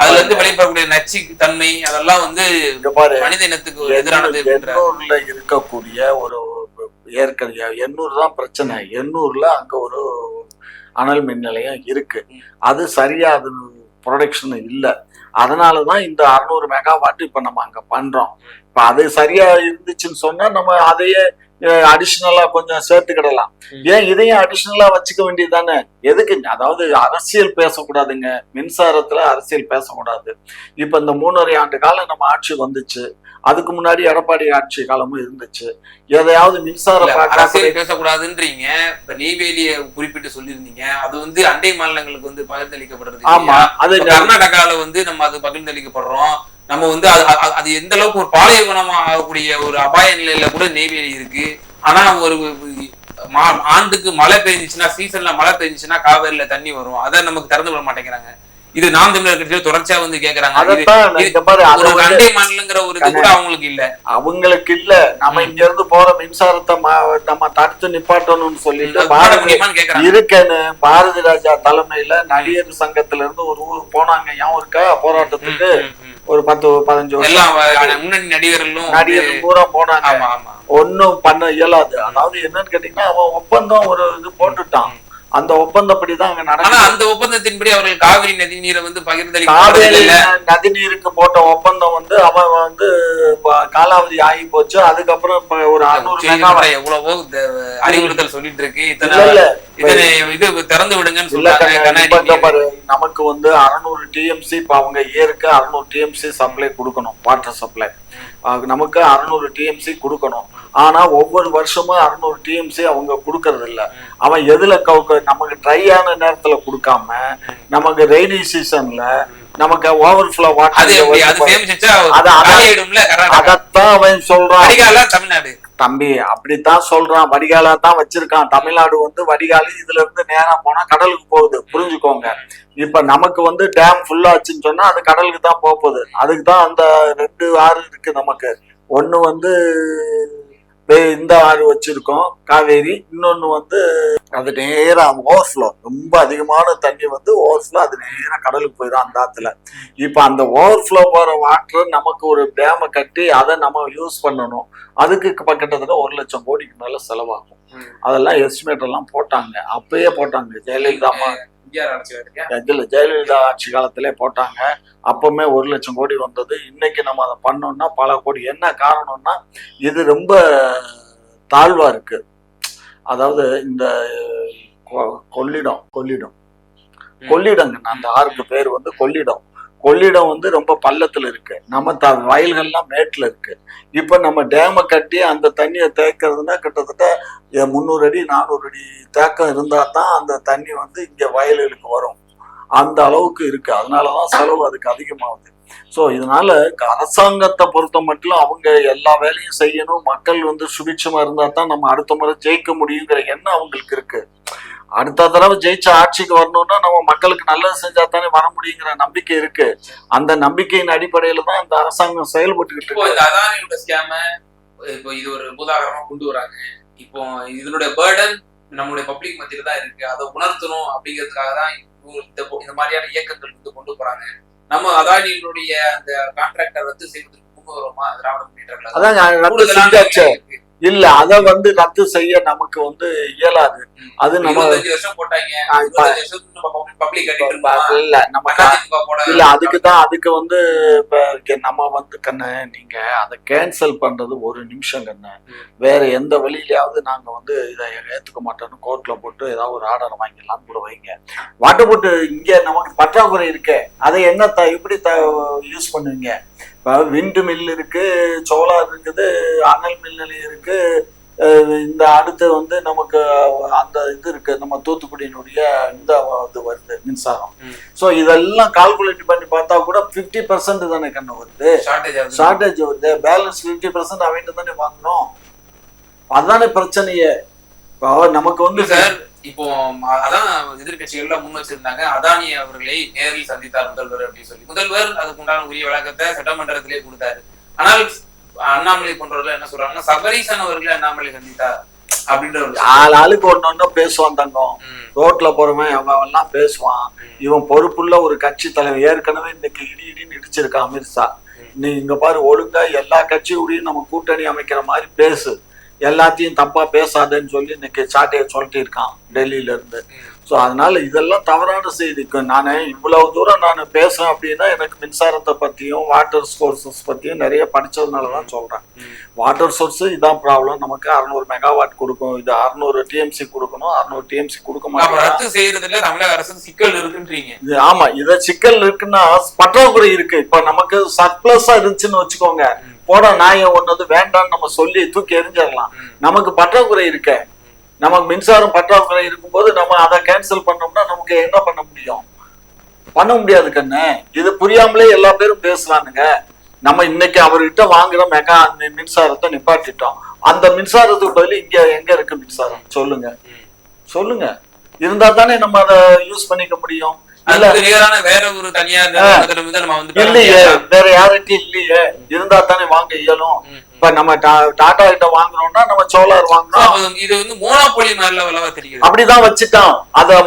Speaker 2: அதுல இருந்து வெளிப்படக்கூடிய நச்சு தன்மை அதெல்லாம் வந்து மனித இனத்துக்கு எதிரானது.
Speaker 1: எண்ணூர்ல இருக்கக்கூடிய ஒரு ஏற்கனவே 800 தான் பிரச்சனை. 800ல அங்க ஒரு அனல் மின் நிலையம் இருக்கு. அது சரியா அது ப்ரொடக்ஷன் இல்லை. அதனாலதான் இந்த 600 மெகாவாட் இப்ப நம்ம அங்க பண்றோம். இப்ப அது சரியா இருந்துச்சுன்னு சொன்னா நம்ம அதையே அடிஷனலா கொஞ்சம் சேர்த்துக்கிடலாம். ஏன் இதையும் அடிஷனலா வச்சுக்க வேண்டியதுதானே? எதுக்கு? அதாவது அரசியல் பேசக்கூடாதுங்க, மின்சாரத்துல அரசியல் பேசக்கூடாது. இப்ப இந்த 3.5 ஆண்டு காலம் நம்ம ஆட்சி வந்துச்சு. அதுக்கு முன்னாடி எடப்பாடி ஆட்சி காலமும் இருந்துச்சு. எதையாவது மின்சார
Speaker 2: அரசியல் பேசக்கூடாதுன்றீங்க. இப்ப நெய்வேலியை குறிப்பிட்டு சொல்லியிருந்தீங்க. அது வந்து அண்டை மாநிலங்களுக்கு வந்து பகிர்ந்தளிக்கப்படுறது.
Speaker 1: ஆமா, அது
Speaker 2: கர்நாடகால வந்து நம்ம அது பகிர்ந்தளிக்கப்படுறோம். நம்ம வந்து அது எந்த அளவுக்கு ஒரு பாலைவனமா ஆகக்கூடிய ஒரு அபாய நிலையில கூட நெய்வேலி இருக்கு. ஆனா ஒரு ஆண்டுக்கு மழை பெஞ்சிச்சுன்னா, சீசன்ல மழை பெஞ்சிச்சுன்னா காவேரியில தண்ணி வரும். அதை நமக்கு திறந்து விட மாட்டேங்கிறாங்க. இது நாம் தமிழர் கட்சியில தொடர்ச்சியா வந்து கேக்குறாங்க. அண்டை மாநிலங்கிற ஒரு இது கூட அவங்களுக்கு இல்ல.
Speaker 1: அவங்களுக்கு இல்ல. நம்ம இங்க இருந்து போற மின்சாரத்தை நம்ம தடுத்து நிப்பாட்டணும்னு சொல்லிட்டு இருக்கேன்னு பாரதி ராஜா தலைமையில நடிகர் சங்கத்துல இருந்து ஒரு ஊர் போனாங்க. ஏன் இருக்கா போராட்டத்துக்கு ஒரு 10-15
Speaker 2: முன்னணி
Speaker 1: நடிகர்கள் பூரா போனாங்க. ஒன்னும் பண்ண இயலாது. அதாவது என்னன்னு கேட்டீங்கன்னா, அவன் ஒப்பந்தம் ஒரு இது போட்டுட்டான். அந்த ஒப்பந்தப்படிதான் அங்க நடக்கும்.
Speaker 2: அந்த ஒப்பந்தத்தின்படி அவர்கள் காவிரி நதி நீரை வந்து
Speaker 1: காவிரி நதி நீருக்கு போட்ட ஒப்பந்தம் வந்து அவன் வந்து காலாவதி ஆகி போச்சு. அதுக்கப்புறம் இப்ப ஒரு 600
Speaker 2: எவ்வளவோ அறிவுறுத்தல் சொல்லிட்டு இருக்கு. இது திறந்து விடுங்கன்னு சொல்றாங்க.
Speaker 1: நமக்கு வந்து 600 TMC இப்ப அவங்க ஏருக்கு 600 TMC சப்ளை கொடுக்கணும், வாட்டர் சப்ளை. நமக்கு 600 TMC கொடுக்கணும். ஆனா ஒவ்வொரு வருஷமும் 600 TMC அவங்க கொடுக்கறது இல்ல. அவன் எதுல நமக்கு ட்ரையான நேரத்துல கொடுக்காம நமக்கு ரெய்னி சீசன்ல நமக்கு ஓவர்ஃப்ளோ வாட்டர் அதத்தான் அவன் சொல்றான்.
Speaker 2: தமிழ்நாடு
Speaker 1: தம்பி அப்படித்தான் சொல்றான். வடிகாலா தான் வச்சிருக்கான். தமிழ்நாடு வந்து வடிகாலு இதுல இருந்து நேரா போனா கடலுக்கு போகுது. புரிஞ்சுக்கோங்க. இப்ப நமக்கு வந்து டேம் ஃபுல்லா ஆச்சுன்னு சொன்னா அது கடலுக்கு தான் போகுது. அதுக்கு தான் அந்த 2 ஆறு இருக்கு நமக்கு. ஒண்ணு வந்து இந்த ஆறு வச்சிருக்கோம் காவேரி, இன்னொன்னு வந்து அது நேரா ஓவர்ஃப்ளோ, ரொம்ப அதிகமான தண்ணி வந்து ஓவர்ஃப்ளோ அது நேரா கடலுக்கு போயிடும் அந்த ஆத்துல. இப்ப அந்த ஓவர்ஃப்ளோ போற வாட்டர் நமக்கு ஒரு டேமை கட்டி அதை நம்ம யூஸ் பண்ணணும். அதுக்கு கிட்டத்தட்ட 1 லட்சம் கோடிக்கு மேல செலவாகும். அதெல்லாம் எஸ்டிமேட் எல்லாம் போட்டாங்க, அப்பயே போட்டாங்க. ஜெயலலிதா ஆட்சி காலத்திலே போட்டாங்க. அப்பவுமே 1 லட்சம் கோடி வந்தது. இன்னைக்கு நம்ம அதை பண்ணோம்னா பல கோடி. என்ன காரணம்னா இது ரொம்ப தாழ்வா இருக்கு. அதாவது இந்த கொள்ளிடங்க அந்த ஆறுக்கு பேர் வந்து கொள்ளிடம். கொள்ளிடம் வந்து ரொம்ப பள்ளத்துல இருக்கு. நம்ம வயல்கள்லாம் மேட்டுல இருக்கு. இப்ப நம்ம டேமை கட்டி அந்த தண்ணியை தேக்கிறதுனா கிட்டத்தட்ட 300 அடி 400 அடி தேக்கம் இருந்தா தான் அந்த தண்ணி வந்து இங்க வயல்களுக்கு வரும். அந்த அளவுக்கு இருக்கு. அதனாலதான் செலவு அதுக்கு அதிகமாகுது. ஸோ இதனால அரசாங்கத்தை பொறுத்த மட்டும் அவங்க எல்லா வேலையும் செய்யணும். மக்கள் வந்து சுபிட்சமா இருந்தா தான் நம்ம அடுத்த முறை ஜெயிக்க முடியுங்கிற எண்ணம் அவங்களுக்கு இருக்கு. அடுத்த தடவை ஜெயிச்ச ஆட்சிக்கு வரணும்னா நம்ம மக்களுக்கு நல்லது செஞ்சா தானே வர முடியுங்கிற நம்பிக்கை இருக்கு. அந்த நம்பிக்கையின் அடிப்படையில தான் இந்த அரசாங்கம் செயல்பட்டுக்கிட்டு இருக்கு.
Speaker 2: அதானியோட ஸ்கேம இப்போ இது ஒரு உதாரணமா கொண்டு வராங்க. இப்போ இதனுடைய பேர்டன் நம்மளுடைய பப்ளிக் மத்தியில தான் இருக்கு. அதை உணர்த்தணும் அப்படிங்கிறதுக்காக தான் இந்த மாதிரியான இயக்கங்கள் வந்து கொண்டு போறாங்க. நம்ம அதானியினுடைய அந்த கான்ட்ராக்டை ரத்து செய்வதற்கு முன்பு வருமா திராவிட முன்னேற்ற
Speaker 1: இல்ல அத வந்து ரத்து செய்ய நமக்கு வந்து இயலாது. அது நம்ம
Speaker 2: 25 வருஷம் போட்டாங்க.
Speaker 1: இல்ல அதுக்கு வந்து நம்ம வந்து கண்ணு நீங்க அதை கேன்சல் பண்றது ஒரு நிமிஷம் கண்ணு. வேற எந்த வழியிலயாவது நாங்க வந்து இதை ஏத்துக்க மாட்டோம்னு கோர்ட்ல போட்டு ஏதாவது ஒரு ஆர்டர் வாங்கிடலாம் கூட வைங்க. வாட்டர் போட்டு இங்க நமக்கு பற்றாக்குறை இருக்கு. அதை என்ன எப்படி யூஸ் பண்ணுவீங்க? இப்போ விண்டு மில் இருக்கு, சோலார் இருக்குது, அனல் மில் நிலையம் இருக்கு. இந்த அடுத்து வந்து நமக்கு அந்த இது இருக்கு, நம்ம தூத்துக்குடியினுடைய இந்த இது வருது மின்சாரம். ஸோ இதெல்லாம் கால்குலேட் பண்ணி பார்த்தா கூட 50% தானே கண்ணு வருது, ஷார்டேஜ் வருது. பேலன்ஸ் 50% அவன்ட்டு தானே வாங்கணும். அதுதானே பிரச்சனையே. இப்போ நமக்கு வந்து
Speaker 2: சார் இப்போ அதான் எதிர்கட்சிகள்லாம் முன் வச்சிருந்தாங்க. அதானி அவர்களை நேரில் சந்தித்தார் முதல்வர் அப்படின்னு சொல்லி. முதல்வர் அதுக்கு உண்டான உரிய விளக்கத்தை சட்டமன்றத்திலே கொடுத்தாரு. ஆனால் அண்ணாமலை போன்றவர்கள் என்ன சொல்றாங்கன்னா சபரீசன் அவர்கள் அண்ணாமலை சந்தித்தார் அப்படின்ற ஒரு
Speaker 1: ஆளுக்கு ஒன்னொன்னு பேசுவான் தங்கம். ரோட்ல போறவன் அவன் எல்லாம் பேசுவான். இவன் பொறுப்புள்ள ஒரு கட்சி தலைவர். ஏற்கனவே இன்னைக்கு இடின்னு இடிச்சிருக்கான் அமித்ஷா. நீ இங்க பாரு, ஒழுங்கா எல்லா கட்சியோடையும் நம்ம கூட்டணி அமைக்கிற மாதிரி பேசு, எல்லாத்தையும் தப்பா பேசாதேன்னு சொல்லி இன்னைக்கு சாட்டையை சொல்லிட்டு இருக்கான் டெல்லியில இருந்து. ஸோ அதனால இதெல்லாம் தவறான செய்திக்கு நான் இவ்வளவு தூரம் நான் பேசுறேன் அப்படின்னா எனக்கு மின்சாரத்தை பத்தியும் வாட்டர் சோர்சஸ் பத்தியும் நிறைய படிச்சதுனாலதான் சொல்றேன். வாட்டர் சோர்ஸ் இதான் ப்ராப்ளம். நமக்கு 600 மெகாவாட் கொடுக்கும், இது 600 டிஎம்சி கொடுக்கணும், 600 டிஎம்சி கொடுக்க மாட்டோம்.
Speaker 2: செய்யறதுல தமிழக அரசு சிக்கல் இருக்குன்றீங்க.
Speaker 1: ஆமா, இத சிக்கல் இருக்குன்னா பற்றாக்குறை இருக்கு. இப்ப நமக்கு சர்ப்ளஸா இருந்துச்சுன்னு வச்சுக்கோங்க, போட நாயை ஒன்னது வேண்டாம்னு நம்ம சொல்லி தூக்கி எரிஞ்சிடலாம். நமக்கு பற்றாக்குறை இருக்க, நமக்கு மின்சாரம் பற்றாக்குறை இருக்கும்போது நம்ம அதை கேன்சல் பண்ணோம்னா நமக்கு என்ன பண்ண முடியும்? பண்ண முடியாது கண்ணு. இது புரியாமலே எல்லா பேரும் பேசுறானுங்க. நம்ம இன்னைக்கு அவர்கிட்ட வாங்குற மின்சாரத்தை நிப்பாட்டிட்டோம். அந்த மின்சாரத்துக்கு பதில் இங்க எங்க இருக்கு மின்சாரம்? சொல்லுங்க சொல்லுங்க. இருந்தா தானே நம்ம அதை யூஸ் பண்ணிக்க முடியும்.
Speaker 2: வேற ஒரு தனியார்
Speaker 1: இல்லையே, வேற யார்கிட்டயும் இல்லையே. இருந்தா தானே வாங்க இயலும். இப்ப நம்ம டாடா கிட்ட வாங்குறோம்னா நம்ம சோலார் வாங்குறோம்.
Speaker 2: இது வந்து மோனோபோலி மாதிரில தெரியும்.
Speaker 1: அப்படிதான் வச்சுட்டான். அத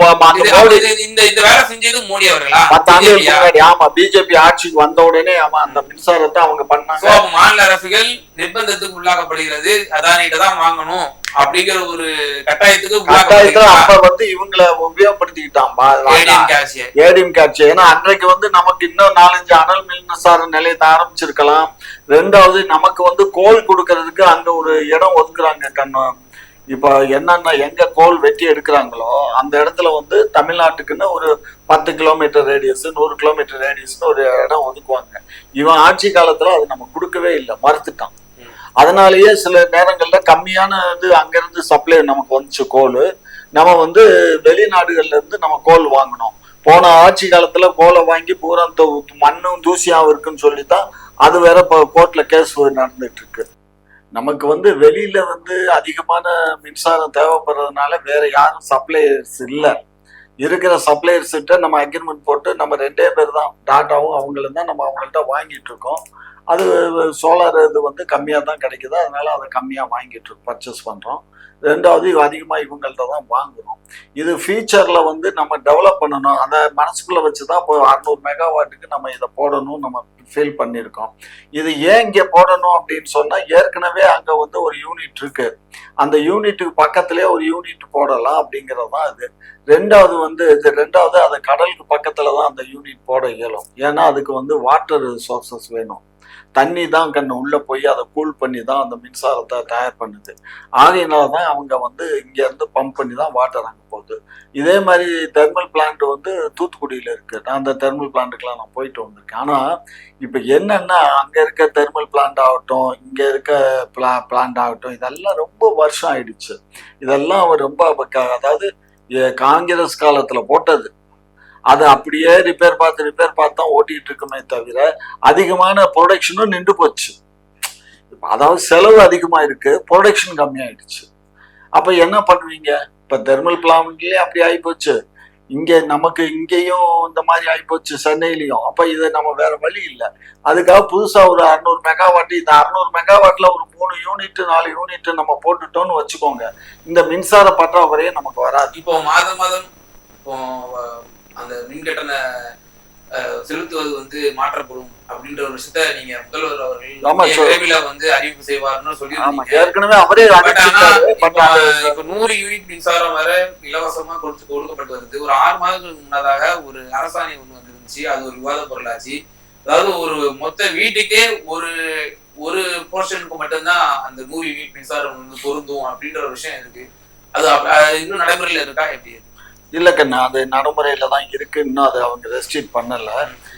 Speaker 2: இந்த வேலை செஞ்சது மோடி அவர்களா?
Speaker 1: 10 ஆண்டுகளுக்கு முன்னாடி. ஆமா, பிஜேபி ஆட்சிக்கு வந்த உடனே அந்த மின்சாரத்தை அவங்க பண்ணாங்க.
Speaker 2: மாநில அரசுகள் நிர்பந்தத்துக்கு உள்ளாக்கப்படுகிறது, அதானிட்ட தான் வாங்கணும் அப்படிங்கிற ஒரு கட்டாயத்துல
Speaker 1: அப்ப வந்து இவங்களை உபயோகப்படுத்திக்கிட்டான் ஏடிஎம் காட்சி. ஏன்னா அன்றைக்கு வந்து நமக்கு இன்னும் 4-5 அனல் மின்சார நிலையத்தை ஆரம்பிச்சிருக்கலாம். ரெண்டாவது நமக்கு வந்து கோல் கொடுக்கறதுக்கு அங்க ஒரு இடம் ஒதுக்குறாங்க கண்ணு. இப்ப என்னன்னா எங்க கோல் வெட்டி எடுக்கிறாங்களோ அந்த இடத்துல வந்து தமிழ்நாட்டுக்குன்னு ஒரு 10 கிலோமீட்டர் ரேடியஸ், 100 கிலோமீட்டர் ரேடியஸ்னு ஒரு இடம் ஒதுக்குவாங்க. இவன் ஆட்சி காலத்துல அது நம்ம கொடுக்கவே இல்லை, மறுத்துட்டான். அதனாலயே சில நேரங்கள்ல கம்மியான இது அங்கிருந்து சப்ளை நமக்கு வந்துச்சு கோல். நம்ம வந்து வெளிநாடுகள்ல இருந்து நம்ம கோல் வாங்கணும். போன ஆட்சி காலத்துல கோலை வாங்கி பூரா மண்ணும் தூசியாவும் இருக்குன்னு சொல்லித்தான் அது வேற இப்போ கோர்ட்ல கேஸ் நடந்துட்டு இருக்கு. நமக்கு வந்து வெளியில வந்து அதிகமான மின்சாரம் தேவைப்படுறதுனால வேற யாரும் சப்ளையர்ஸ் இல்லை. இருக்கிற சப்ளையர்ஸ் கிட்ட நம்ம அக்ரிமெண்ட் போட்டு நம்ம 2 பேர் தான், டாட்டாவும் அவங்களும் தான் நம்ம அவங்கள்ட்ட வாங்கிட்டு இருக்கோம். அது சோலார் இது வந்து கம்மியாக தான் கிடைக்குது, அதனால அதை கம்மியாக வாங்கிட்டு பர்ச்சேஸ் பண்ணுறோம். ரெண்டாவது அதிகமாக இவங்கள்ட்ட தான் வாங்குறோம். இது ஃபியூச்சரில் வந்து நம்ம டெவலப் பண்ணணும். அதை மனசுக்குள்ளே வச்சு தான் இப்போ 600 மெகாவாட்டுக்கு நம்ம இதை போடணும் நம்ம ஃபீல் பண்ணியிருக்கோம். இது ஏன் இங்கே போடணும் அப்படின்னு சொன்னால், ஏற்கனவே அங்கே வந்து ஒரு யூனிட் இருக்கு. அந்த யூனிட்டுக்கு பக்கத்துலேயே ஒரு யூனிட் போடலாம் அப்படிங்கிறது தான் இது. ரெண்டாவது வந்து அது கடலுக்கு பக்கத்தில் தான் அந்த யூனிட் போட இயலும். ஏன்னா அதுக்கு வந்து வாட்டர் சோர்சஸ் வேணும். தண்ணி தான் கண்ணு உள்ள போய் அதை கூல் பண்ணி தான் அந்த மின்சாரத்தை தயார் பண்ணுது. ஆகையினால தான் அவங்க வந்து இங்கேருந்து பம்ப் பண்ணி தான் வாட்டர் அங்கே போகுது. இதே மாதிரி தெர்மல் பிளான்ட் வந்து தூத்துக்குடியில் இருக்கு. நான் அந்த தெர்மல் பிளான்ட்டுக்கெல்லாம் நான் போயிட்டு வந்திருக்கேன். ஆனால் இப்போ என்னன்னா அங்கே இருக்க தெர்மல் பிளான்ட் ஆகட்டும், இங்கே இருக்க பிளான்ட் ஆகட்டும், இதெல்லாம் ரொம்ப வருஷம் ஆயிடுச்சு. இதெல்லாம் ரொம்ப அதாவது காங்கிரஸ் காலத்தில் போட்டது. அது அப்படியே ரிப்பேர் பார்த்து தான் ஓட்டிட்டு இருக்குமே தவிர அதிகமான ப்ரொடக்ஷனும் நின்று போச்சு. அதாவது செலவு அதிகமா இருக்கு, ப்ரொடக்ஷன் கம்மியாயிடுச்சு. அப்ப என்ன பண்ணுவீங்க? இப்ப தெர்மல் பிளான்ட்லயே அப்படி ஆயிப்போச்சு, இங்க நமக்கு இங்கேயும் இந்த மாதிரி ஆயிப்போச்சு, சென்னையிலையும். அப்ப இதை நம்ம வேற வழி இல்லை. அதுக்காக புதுசா ஒரு 600 மெகாவாட், இந்த 600 மெகாவாட்ல ஒரு 3 யூனிட் 4 யூனிட் நம்ம போட்டுட்டோம்னு வச்சுக்கோங்க, இந்த மின்சார பற்றாக்குறையே நமக்கு வராது.
Speaker 2: இப்போ மாதம் இப்போ அந்த மின்கட்டண செலுத்துவது வந்து மாற்றப்படும் அப்படின்ற ஒரு விஷயத்த நீங்க முதல்வர் அவர்கள் விரைவில் வந்து அறிவிப்பு செய்வார்னு சொல்லி
Speaker 1: ஏற்கனவே அவரே.
Speaker 2: இப்ப 100 யூனிட் மின்சாரம் வரை இலவசமா கொடுக்கப்பட்டு வருது. ஒரு 6 மாதங்களுக்கு முன்னதாக ஒரு அரசாணை ஒண்ணு வந்துருந்துச்சு, அது ஒரு விவாத பொருளாச்சு. அதாவது ஒரு மொத்த வீட்டுக்கே ஒரு போர்ஷனுக்கு மட்டும்தான் அந்த 100 யூனிட் மின்சாரம் வந்து பொருந்தும் அப்படின்ற ஒரு விஷயம் இருக்கு. அது இன்னும் நடைமுறையில இருக்கா எப்படி?
Speaker 1: இல்ல கண்ணா, அது நடைமுறையில தான் இருக்கு. இன்னும் அதை அவங்க ரெஸ்ட்ரிக்ட் பண்ணல.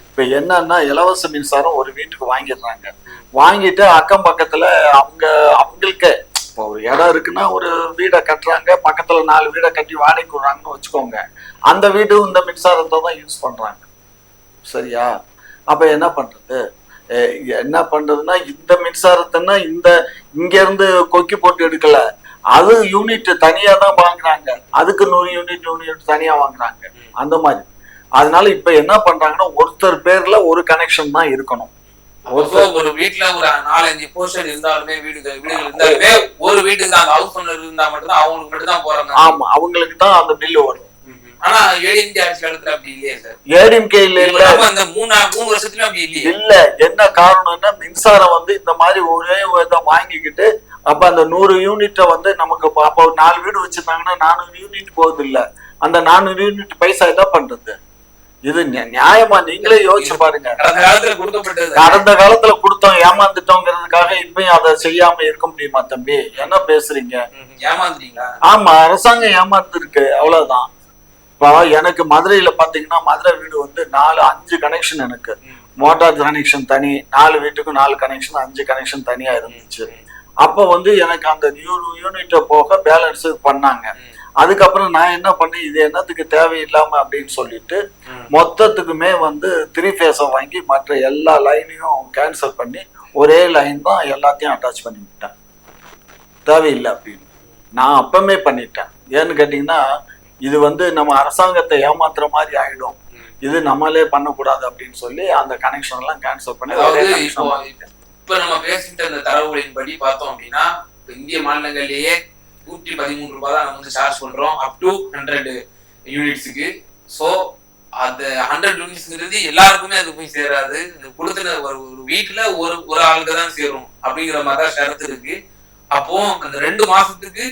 Speaker 1: இப்ப என்னன்னா இலவச மின்சாரம் ஒரு வீட்டுக்கு வாங்கிடுறாங்க. வாங்கிட்டு அக்கம் பக்கத்துல அவங்களுக்கு இப்போ ஒரு இடம் இருக்குன்னா ஒரு வீடை கட்டுறாங்க, பக்கத்துல 4 வீடை கட்டி வாடகைக்கு விடுறாங்கன்னு வச்சுக்கோங்க. அந்த வீடு இந்த மின்சாரத்தை தான் யூஸ் பண்றாங்க. சரியா? அப்ப என்ன பண்றதுன்னா இந்த மின்சாரத்தைன்னா இங்க இருந்து கொக்கி போட்டு எடுக்கல, அது யூனிட் தனியா தான் வாங்குறாங்க. அதுக்கு 100 யூனிட் தனியா வாங்குறாங்க அந்த மாதிரி. அதனால இப்ப என்ன பண்றாங்கன்னா ஒருத்தர் பேர்ல ஒரு கனெக்ஷன் தான் இருக்கணும்.
Speaker 2: ஒரு வீட்டுல ஒரு 4-5 போர்ஷன் இருந்தாலுமே வீடுகள் இருந்தாலுமே ஒரு வீட்டுக்கு அந்த ஹவுஸ் ஓனர் இருந்தா மட்டும்தான் அவங்களுக்கு மட்டும் தான் போறாங்க.
Speaker 1: ஆமா, அவங்களுக்கு தான் அந்த பில்லு வரும்.
Speaker 2: ஆனா ஏடிஎம்கே ஆட்சி காலத்துல அப்படி இல்லையே சார்.
Speaker 1: ஏடிஎம்கே இல்ல
Speaker 2: அந்த 3 வருஷத்துலயும் அப்படி இல்லையே.
Speaker 1: இல்ல, என்ன காரணம்னா மின்சாரம் வந்து இந்த மாதிரி ஒரே இதை வாங்கிக்கிட்டு அப்ப அந்த 100 யூனிட்ட வந்து நமக்கு அப்ப 4 வீடு வச்சிருந்தாங்கன்னா 400 யூனிட் போகுது இல்ல, அந்த 400 யூனிட் பைசா என்ன பண்றது? இது நியாயமா? நீங்களே யோசிச்சு பாருங்க. கடந்த காலத்துல கொடுத்தோம் ஏமாந்துட்டோங்கிறதுக்காக இப்பயும் அதை செய்யாம இருக்க முடியுமா தம்பி? என்ன பேசுறீங்க?
Speaker 2: ஏமாந்துட்டீங்களா?
Speaker 1: ஆமா, அரசாங்கம் ஏமாந்து இருக்கு, அவ்வளவுதான். இப்போ எனக்கு மதுரையில பாத்தீங்கன்னா மதுரை வீடு வந்து 4-5 கனெக்ஷன், எனக்கு மோட்டார் கனெக்ஷன் தனி, 4 வீட்டுக்கும் 4 கனெக்ஷன், 5 கனெக்ஷன் தனியா இருந்துச்சு. அப்ப வந்து எனக்கு அந்த 100 யூனிட்ட போக பேலன்ஸ் பண்ணாங்க. அதுக்கப்புறம் நான் என்ன பண்ணேன், இது என்னத்துக்கு தேவையில்லாம அப்படின்னு சொல்லிட்டு மொத்தத்துக்குமே வந்து 3 ஃபேஸை வாங்கி மற்ற எல்லா லைனையும் கேன்சல் பண்ணி ஒரே லைன் தான் எல்லாத்தையும் அட்டாச் பண்ணி விட்டேன். தேவையில்லை அப்படின்னு நான் அப்பமே பண்ணிட்டேன். ஏன்னு கேட்டீங்கன்னா இது வந்து நம்ம அரசாங்கத்தை ஏமாத்துற மாதிரி ஆயிடும், இது நம்மளே பண்ணக்கூடாது அப்படின்னு சொல்லி அந்த கனெக்ஷன் எல்லாம் கேன்சல் பண்ணி.
Speaker 2: இப்ப நம்ம பேசிட்டு அந்த தரவுகளின் படி பார்த்தோம் அப்படின்னா இந்திய மாநிலங்களிலேயே 113 ரூபாய் தான் நம்ம வந்து சார்ஜ் பண்றோம் அப் டு 100 யூனிட்ஸுக்கு. ஸோ அந்த 100 யூனிட்ஸ்ங்கிறது எல்லாருக்குமே அது போய் சேராது. கொடுத்துன ஒரு வீட்டுல ஒரு ஆளுக்கு தான் சேரும் அப்படிங்கிற மாதிரி தான் ஷரத்து இருக்கு. அப்போ அந்த 2 மாசத்துக்கு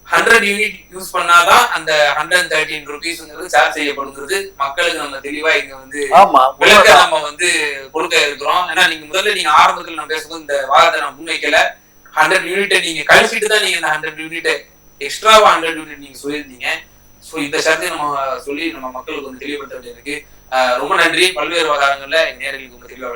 Speaker 2: 100 யூனிட் யூஸ் பண்ணாதான் அந்த 113 ருபீஸ்ங்கிறது சார்ஜ் செய்யப்படுங்கிறது மக்களுக்கு நம்ம தெளிவா இங்க வந்து விளக்க நம்ம வந்து கொடுக்க இருக்கிறோம். ஏன்னா நீங்க ஆரம்பத்துல நம்ம பேசும்போது இந்த வாதத்தை நான் முன்வைக்கல. 100 யூனிட்டை நீங்க கழிச்சிட்டு தான் நீங்க அந்த 100 யூனிட்டை எக்ஸ்ட்ராவா 100 யூனிட் நீங்க சொல்லியிருந்தீங்க. ஸோ இந்த சரத்தை நம்ம சொல்லி நம்ம மக்களுக்கு வந்து தெளிவுபடுத்த வேண்டியதுக்கு ரொம்ப நன்றி. பல்வேறு வகாரங்கள்ல நேரங்களுக்கு தெளிவாக